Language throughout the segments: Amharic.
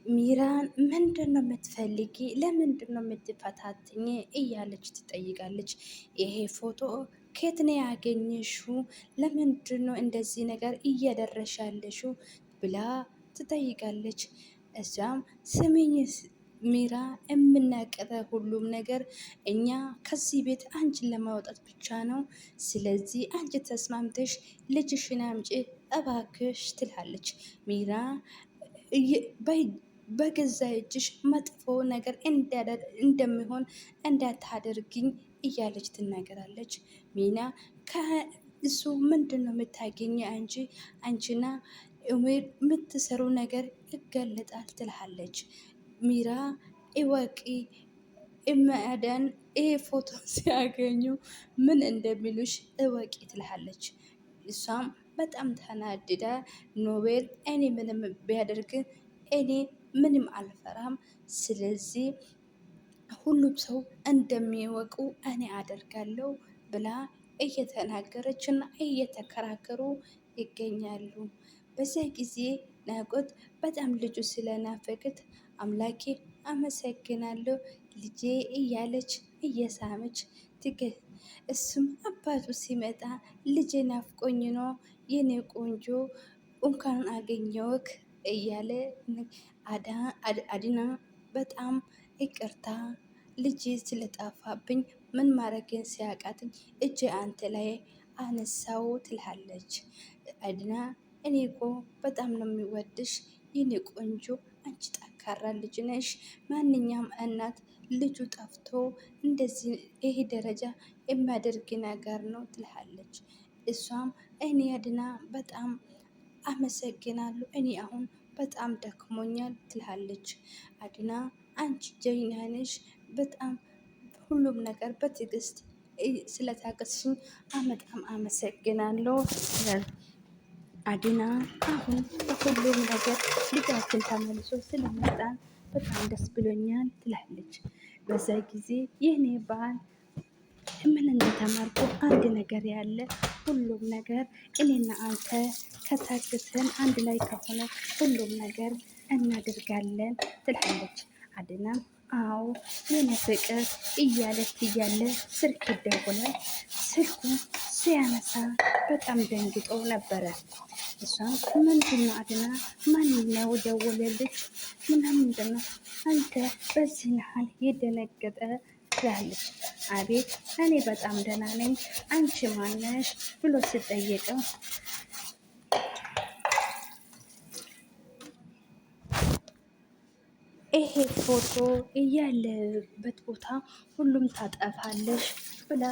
ሚራን ምንድነው የምትፈልጊ? ለምንድነው የምትፈታትኝ? እያለች ትጠይቃለች። ይሄ ፎቶ ከየት ነው ያገኘሽው? ለምንድነው እንደዚህ ነገር እያደረሻለሽው? ብላ ትጠይቃለች። እሷም ስሚኝ ሚራ፣ የምናቀረ ሁሉም ነገር እኛ ከዚህ ቤት አንቺን ለማውጣት ብቻ ነው። ስለዚህ አንቺ ተስማምተሽ ልጅሽን አምጪ እባክሽ ትላለች ሚራ። በገዛ እጅሽ መጥፎ ነገር እንደሚሆን እንዳታደርግኝ እያለች ትናገራለች። ሚና ከእሱ ምንድን ነው የምታገኘ? አንቺና የምትሰሩ ነገር ይገለጣል ትልሃለች ሚራ። እወቂ እማዳን ይሄ ፎቶ ሲያገኙ ምን እንደሚሉሽ እወቂ ትልሃለች። እሷም በጣም ተናድዳ ኖቤል፣ እኔ ምንም ቢያደርግ እኔ ምንም አልፈራም። ስለዚህ ሁሉም ሰው እንደሚወቁ እኔ አደርጋለሁ ብላ እየተናገረች እና እየተከራከሩ ይገኛሉ። በዚያ ጊዜ ናቆት በጣም ልጁ ስለናፈቅት አምላኬ አመሰግናለሁ ልጄ እያለች እየሳመች እሱም አባቱ ሲመጣ ልጄ ናፍቆኝ ነው የኔ ቆንጆ እንኳን አገኘውክ እያለ አድና በጣም ይቅርታ ልጄ ስለጠፋብኝ ምን ማድረግን ሲያቃትኝ እጄ አንተ ላይ አነሳው ትልሃለች። አድና እኔ እኮ በጣም ነው የሚወድሽ የኔ ቆንጆ፣ አንቺ ጠንካራ ልጅ ነሽ። ማንኛውም እናት ልጁ ጠፍቶ እንደዚህ ይሄ ደረጃ የሚያደርግ ነገር ነው ትልሃለች። እሷም እኔ አድና በጣም አመሰግናለሁ፣ እኔ አሁን በጣም ደክሞኛል ትልሃለች። አድና አንቺ ጀግና ነሽ፣ በጣም ሁሉም ነገር በትዕግስት ስለታገስሽኝ በጣም አመሰግናለሁ። አድና አሁን በሁሉም ነገር ልጃችን ተመልሶ ስለመጣን በጣም ደስ ብሎኛል ትላለች። በዛ ጊዜ የኔ ባል ምን እንደተማርኩ አንድ ነገር ያለ ሁሉም ነገር እኔና አንተ ከታገስን አንድ ላይ ከሆነ ሁሉም ነገር እናደርጋለን ትላለች። አድናም አዎ የኔ ፍቅር እያለች እያለ ስልክ ይደውላል። ስልኩ ሲያነሳ በጣም ደንግጦ ነበረ። እሷም ምንድነው አድና፣ ማንኛው ደወለልሽ? ምንድነው አንተ በዚህ ያህል የደነገጠ ትላለች። አቤት እኔ በጣም ደህና ነኝ፣ አንቺ ማነሽ ብሎ ሲጠየቀው ይሄ ፎቶ እያለበት ቦታ ሁሉም ታጠፋለሽ ብላ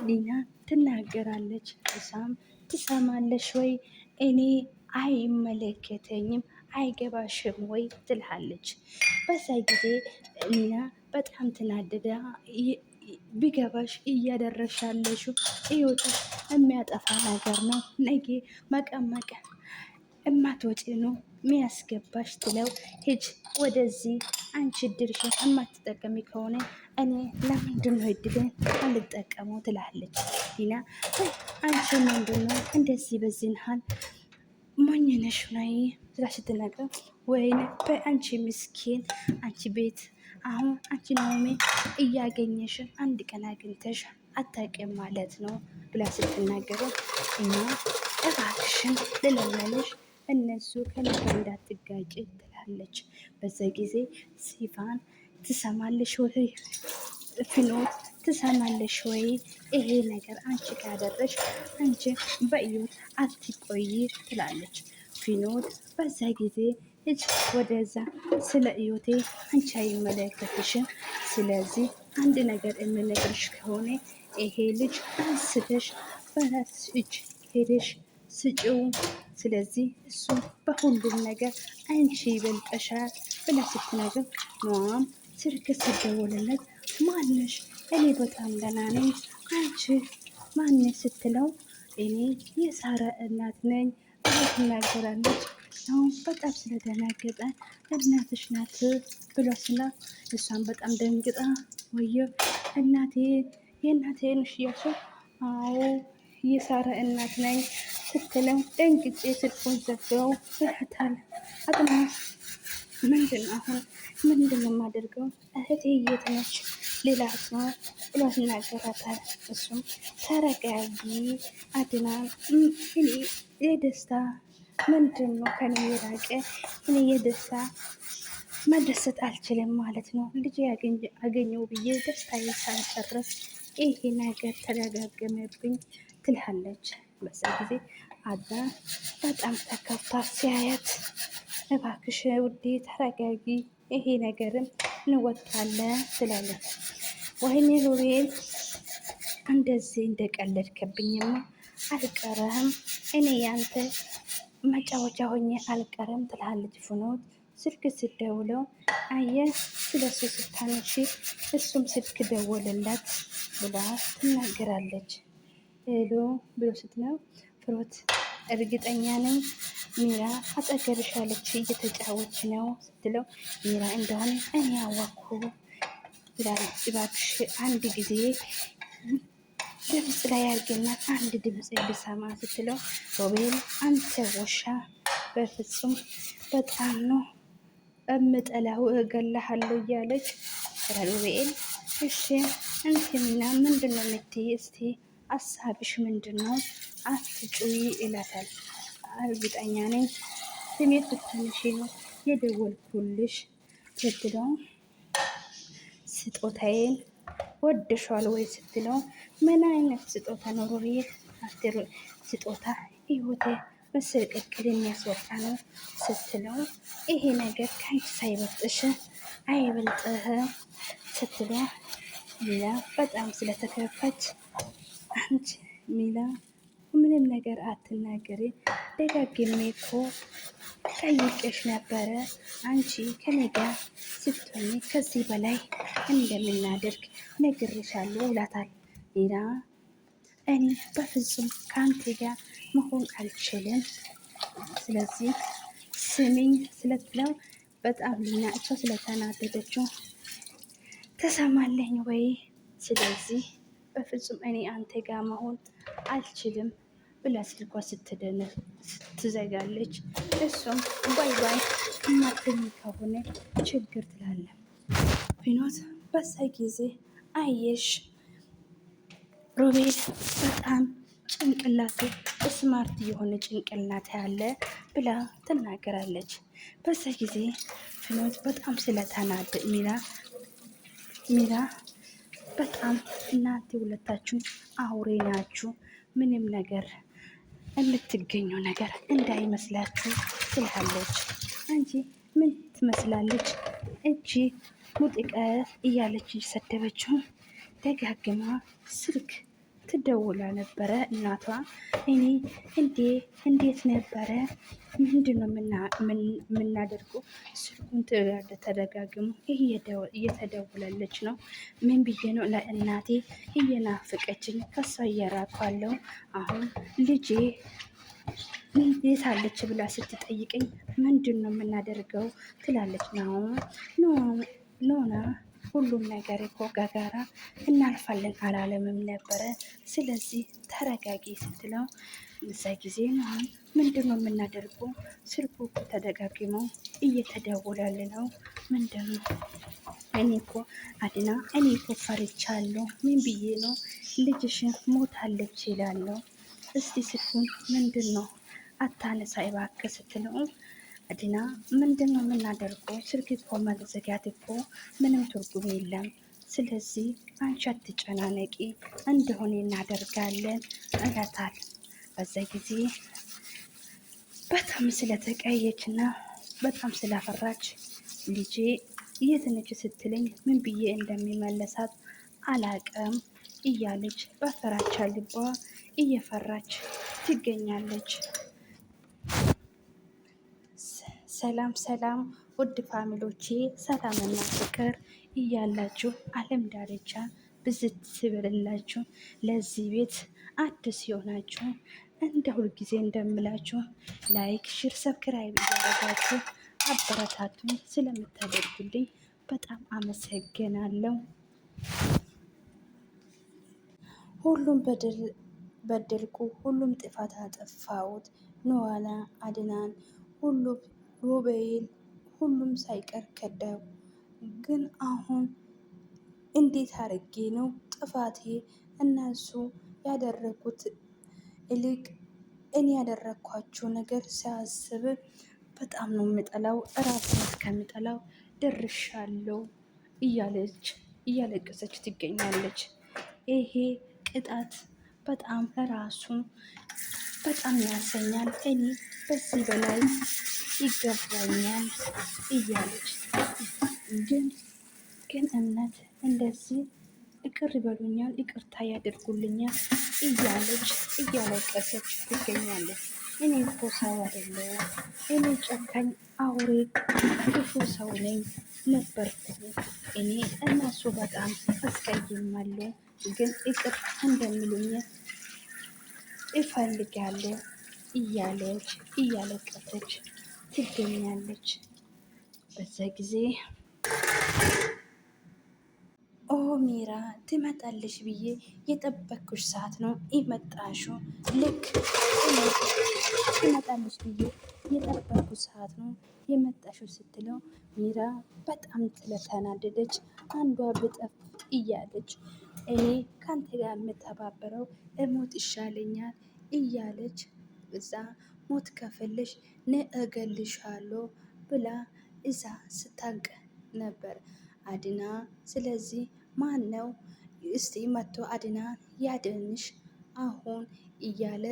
ሊና ትናገራለች። እሷም ትሰማለሽ ወይ? እኔ አይመለከተኝም አይገባሽም ወይ ትልሃለች። በዛ ጊዜ ሊና በጣም ትናደዳ ቢገባሽ እያደረሻለሹ ህይወቱ የሚያጠፋ ነገር ነው። ነገ መቀመቀ እማትወጪ ነው ሚያስገባሽ ትለው። ሂጅ ወደዚህ አንቺ እድልሽ የማትጠቀሚ ከሆነ እኔ ለምንድን ነው እድልን አልጠቀመው ትላለች። ሊና አንቺ ምንድን ነው እንደዚህ በዚህ ነሃል ሞኝ ነሽ ናይ ስላ ስትነግረው፣ ወይኔ በአንቺ ምስኪን አንቺ ቤት አሁን አንቺ ናኦሚ እያገኘሽን አንድ ቀን አግኝተሽ አታውቂም ማለት ነው ብላ ስትናገረው፣ እኛ እባክሽን ልለመንሽ እነሱ ከነገር እንዳትጋጭ ትላለች። በዛ ጊዜ ሲፋን ትሰማለሽ ወይ? ፍኖት ትሰማለሽ ወይ? ይሄ ነገር አንቺ ካደረሽ አንቺ በእዮት አትቆይ ትላለች። ፊኖት በዛ ጊዜ እጅ ወደዛ ስለ እዮቴ አንቺ አይመለከትሽም። ስለዚህ አንድ ነገር የምነግርሽ ከሆነ ይሄ ልጅ አንስተሽ በራስሽ እጅ ሄደሽ ስጪው። ስለዚህ እሱ በሁሉም ነገር አንቺ ይበልጠሻል ብላ ስትነግር፣ ኖአም ስልክ ሲደወልለት ማነሽ? እኔ በጣም ደህና ነኝ፣ አንቺ ማነሽ ስትለው፣ እኔ የሳራ እናት ነኝ ብላ ትናገራለች። አሁን በጣም ስለደነገጠ እናትሽ ናት ብሎ ስላ፣ እሷን በጣም ደንግጣ ወየው እናቴ የእናቴ ነሽ እያልሽው? አዎ የሳራ እናት ነኝ ስትለው ደንግጬ ስልኩን ዘጋው ብላታል። አጥናፍ ምንድን ነው አሁን ምንድን ነው የማደርገው? እህቴ የት ነች? ሌላት ነው ብሎ ይናገራታል። እሱም ተረጋጊ አድናን፣ እኔ የደስታ ምንድን ነው ከኔ የራቀ እኔ የደስታ መደሰት አልችልም ማለት ነው። ልጅ አገኘው ብዬ ደስታዬ ሳልጨርስ ይሄ ነገር ተደጋገመብኝ ትልሃለች። በዛ ጊዜ አዳ በጣም ተከፍታ ሲያያት እባክሽ ውዴ ተረጋጊ፣ ይሄ ነገርም እንወጣለን ትላለች። ወይኔ ሮቤል እንደዚህ እንደቀለድክብኝማ አልቀረህም፣ እኔ ያንተ መጫወቻ ሆኜ አልቀረም ትላለች። ፍኖት ስልክ ስደውለው አየ ስለሱ ስታነሺ እሱም ስልክ ደወለላት ብላ ትናገራለች። ሄሎ ብሎ ስትለው ፍሮት እርግጠኛ ነኝ ሚራ አጠገብሻለች እየተጫወች ነው ስትለው ሚራ እንደሆነ እኔ አወኩ ብላለች። እባክሽ አንድ ጊዜ ድምፅ ላይ ያርገና አንድ ድምፅ ልሰማ ስትለው ሮቤል አንተ ውሻ በፍጹም በጣም ነው እምጠላው እገላሃለሁ እያለች ሮቤል እሺ እንትና ምንድን ነው የምትይ? እስቲ ሀሳብሽ ምንድን ነው? አትጩይ ይላታል። እርግጠኛ ነኝ ስሜት ብታነሺ ነው የደወልኩልሽ ስትለው ስጦታዬን ወደሻል ወይ ስትለው ምን አይነት ስጦታ ነው ሮቤል? አስቴር ስጦታ ህይወቴ ምስቅልቅል የሚያስወጣ ነው ስትለው ይሄ ነገር ከአንቺ ሳይበልጥሽ አይበልጥህ ስትለው ሚላ በጣም ስለተከፋች አንቺ ሚላ ምንም ነገር አትናገሪ፣ ደጋግሜ እኮ ጠይቄሽ ነበረ አንቺ ከኔ ጋር ስትሆኚ ከዚህ በላይ እንደምናደርግ ነግሬሻለሁ ይላታል። ሚላ እኔ በፍጹም ከአንተ ጋር መሆን አልችልም፣ ስለዚህ ስሚኝ ስለትለው በጣም ሊና እሷ ስለተናደደችው ተሰማለኝ ወይ? ስለዚህ በፍጹም እኔ አንተ ጋር መሆን አልችልም ብላ ስልኳ ስትዘጋለች። እሱም ባይ ባይ እናትኝ ከሆነ ችግር ትላለ። ፊኖት በዛ ጊዜ አየሽ ሮቤል በጣም ጭንቅላቱ ስማርት የሆነ ጭንቅላት ያለ ብላ ትናገራለች። በዛ ጊዜ ፍኖት በጣም ስለተናደ ሚራ በጣም እናንተ ሁለታችሁ አውሬ ናችሁ፣ ምንም ነገር የምትገኘው ነገር እንዳይመስላችሁ ትልሃለች። አንቺ ምን ትመስላለች እጅ ሙጥቀት እያለች ሰደበችው። ደጋግማ ስልክ ትደውላ ነበረ እናቷ። እኔ እንዴት ነበረ ምንድን ነው የምናደርገው? ስልኩን ተደጋግሞ እየተደውላለች ነው። ምን ብዬ ነው ለእናቴ እየናፍቀችኝ ከሷ እየራኳለው። አሁን ልጄ የት አለች ብላ ስትጠይቀኝ ምንድን ነው የምናደርገው ትላለች። ኖና ሁሉም ነገር እኮ ጋጋራ እናልፋለን አላለምም ነበረ። ስለዚህ ተረጋጊ ስትለው እዛ ጊዜ ነው ምንድን ነው የምናደርገው? ስልኩ ተደጋግሞ እየተደወላል ነው። ምንድን ነው? እኔ እኮ አድና እኔ እኮ ፈርቻለሁ። ምን ብዬ ነው ልጅሽን ሞታለች ይላለሁ። እስቲ ስልኩን ምንድን ነው አታነሳ እባክህ ስትለው አድና ምንድን ነው የምናደርገው? ስልክ እኮ መዘጋት እኮ ምንም ትርጉም የለም። ስለዚህ አንቺ አትጨናነቂ እንደሆነ እናደርጋለን እላታል። በዛ ጊዜ በጣም ስለተቀየች እና በጣም ስላፈራች ልጄ የት ነች ስትለኝ ምን ብዬ እንደሚመለሳት አላቅም እያለች በፍራቻ ልቧ እየፈራች ትገኛለች። ሰላም ሰላም ውድ ፋሚሎቼ ሰላምና ፍቅር እያላችሁ ዓለም ዳርቻ ብዝት ትበልላችሁ። ለዚህ ቤት አዲስ የሆናችሁ እንደ ሁልጊዜ እንደምላችሁ ላይክ፣ ሼር፣ ሰብስክራይብ እያደረጋችሁ አበረታቱኝ። ስለምታደርጉልኝ በጣም አመሰግናለሁ። ሁሉም በደልኩ፣ ሁሉም ጥፋት አጠፋሁት። ኖላዊ አድናን ሁሉ ሮቤል ሁሉም ሳይቀር ከዳው። ግን አሁን እንዴት አድርጌ ነው ጥፋቴ እነሱ ያደረጉት ይልቅ እኔ ያደረግኳቸው ነገር ሲያስብ በጣም ነው የምጠላው፣ እራሴን እስከምጠላው ደርሻለሁ እያለች እያለቀሰች ትገኛለች። ይሄ ቅጣት በጣም ለራሱ በጣም ያሰኛል። እኔ በዚህ በላይ ይገባኛል እያለች ግን እምነት እንደዚህ ይቅር ይበሉኛል፣ ይቅርታ ያደርጉልኛል እያለች እያለቀሰች ትገኛለች። እኔ እኮ ሰው አይደለሁም፣ እኔ ጨካኝ አውሬ ክፉ ሰው ነኝ ነበርኩ። እኔ እነሱ በጣም አስቀይማለሁ፣ ግን ይቅር እንደሚሉኝ እፈልጋለሁ እያለች እያለቀሰች ትገኛለች። በዛ ጊዜ ኦ ሚራ ትመጣለሽ ብዬ የጠበኩሽ ሰዓት ነው የመጣሹ። ልክ ትመጣለሽ ብዬ የጠበኩሽ ሰዓት ነው የመጣሽው ስትለው ሚራ በጣም ስለተናደደች አንዷ ብጠፍ እያለች እኔ ካንተ ጋር የምተባበረው እሞት ይሻለኛል እያለች እዛ ሞት ከፈለሽ ነ እገልሻለሁ ብላ እዛ ስታንቅ ነበር አድና። ስለዚህ ማን ነው እስቲ መጥቶ አድና ያድንሽ አሁን እያለ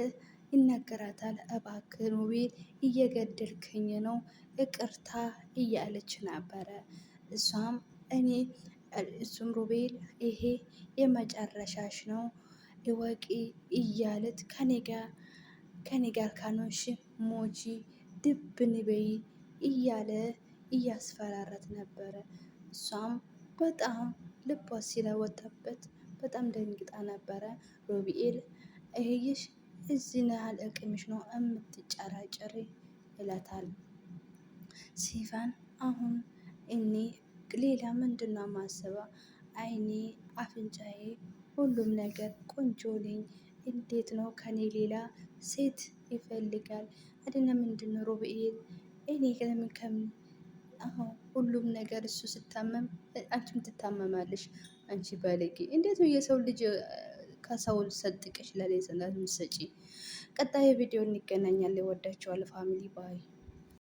ይነገራታል። እባክህ ሮቤል እየገደልክኝ ነው ይቅርታ እያለች ነበረ። እሱም ሮቤል ይሄ የመጨረሻሽ ነው እወቂ እያለት ከኔ ጋር ካልሆንሽ ሞጂ ድብን በይ እያለ እያስፈራራት ነበረ። እሷም በጣም ልቧ ስለወጣበት በጣም ደንግጣ ነበረ። ሮቢኤል ይሄሽ እዚህ ያህል አቅምሽ ነው የምትጨራጨሪ ይላታል። ሲፋን አሁን እኔ ሌላ ምንድነው ማስበው? አይኔ፣ አፍንጫዬ፣ ሁሉም ነገር ቆንጆ ነኝ። እንዴት ነው ከኔ ሌላ ሴት ይፈልጋል? አደነ ምንድነው ሮቢኤል እኔ ከምን ሁሉም ነገር እሱ ስታመም አንቺም ትታመማለሽ። አንቺ ባለጌ! እንዴት ነው የሰው ልጅ ከሰው ሰጥቀሽ ለሌላ ሰው ሰጪ? ቀጣይ ቪዲዮ እንገናኛለን። ወዳችኋለሁ ፋሚሊ ባይ